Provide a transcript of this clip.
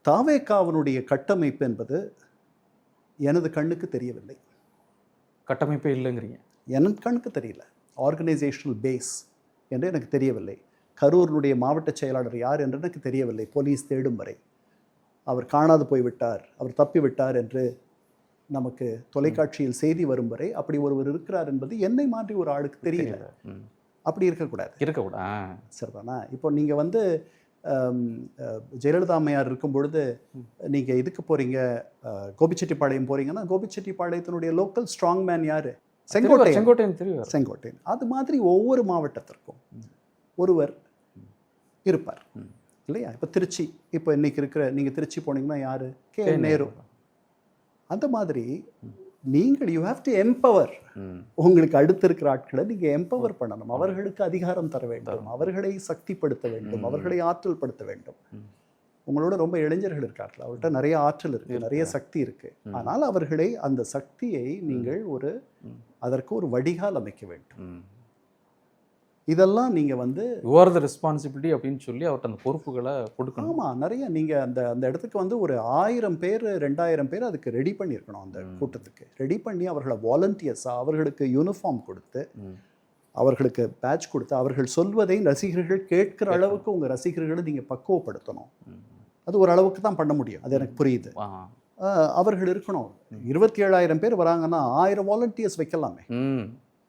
தாவேகாவினுடைய கட்டமைப்பு என்பது எனது கண்ணுக்கு தெரியவில்லை. கட்டமைப்பே இல்லைங்கிறீங்க? எனது கண்ணுக்கு தெரியல. ஆர்கனைசேஷனல் பேஸ் என்று எனக்கு தெரியவில்லை. கரூரினுடைய மாவட்ட செயலாளர் யார் என்று எனக்கு தெரியவில்லை. போலீஸ் தேடும் வரை அவர் காணாது போய்விட்டார், அவர் தப்பி விட்டார் என்று நமக்கு தொலைக்காட்சியில் செய்தி வரும் வரை அப்படி ஒருவர் இருக்கிறார் என்பது என்னை மாற்றி ஒரு ஆளுக்கு தெரியல. அப்படி இருக்கக்கூடாது. சரிதானா? இப்போ நீங்கள் வந்து ஜெயலலிதா அம்மையார் இருக்கும் பொழுது நீங்கள் இதுக்கு போகிறீங்க, கோபிச்செட்டிப்பாளையம் போகிறீங்கன்னா கோபிச்செட்டிப்பாளையத்தினுடைய லோக்கல் ஸ்ட்ராங் மேன் யார்? செங்கோட்டையன். அது மாதிரி ஒவ்வொரு மாவட்டத்திற்கும் ஒருவர் இருப்பார் இல்லையா? இப்போ திருச்சி, இப்போ இன்னைக்கு இருக்கிற நீங்கள் திருச்சி போனீங்கன்னா யார்? கே நேரு. அந்த மாதிரி நீங்கள் யூ ஹேவ் டு எம்பவர். உங்களுக்கு அடுத்து இருக்கிற ஆட்களை நீங்கள் எம்பவர் பண்ணணும். அவர்களுக்கு அதிகாரம் தர வேண்டும், அவர்களை சக்திப்படுத்த வேண்டும், அவர்களை ஆற்றல் படுத்த வேண்டும். உங்களோட ரொம்ப இளைஞர்கள் இருக்கார்கள், அவர்கிட்ட நிறைய ஆற்றல் இருக்குது, நிறைய சக்தி இருக்குது. ஆனால் அவர்களை, அந்த சக்தியை நீங்கள் அதற்கு ஒரு வடிகால் அமைக்க வேண்டும். இதெல்லாம் நீங்கள் வந்து யூ ஆர் த ரெஸ்பான்சிபிலிட்டி அப்படின்னு சொல்லி அவர்கிட்ட அந்த பொறுப்புகளை கொடுக்கணும். ஆமாம், நிறைய நீங்கள் அந்த இடத்துக்கு வந்து ஒரு 1000 பேர் 2000 பேர் அதுக்கு ரெடி பண்ணியிருக்கணும். அந்த கூட்டத்துக்கு ரெடி பண்ணி அவர்களை வாலண்டியர்ஸாக அவர்களுக்கு யூனிஃபார்ம் கொடுத்து, அவர்களுக்கு பேட்ச் கொடுத்து, அவர்கள் சொல்வதை ரசிகர்கள் கேட்கிற அளவுக்கு உங்கள் ரசிகர்களை நீங்கள் பக்குவப்படுத்தணும். அது ஒரு அளவுக்கு தான் பண்ண முடியும், அது எனக்கு புரியுது. அவர்கள் இருக்கணும். 27,000 பேர் வராங்கன்னா 1000 வாலண்டியர்ஸ் வைக்கலாமே.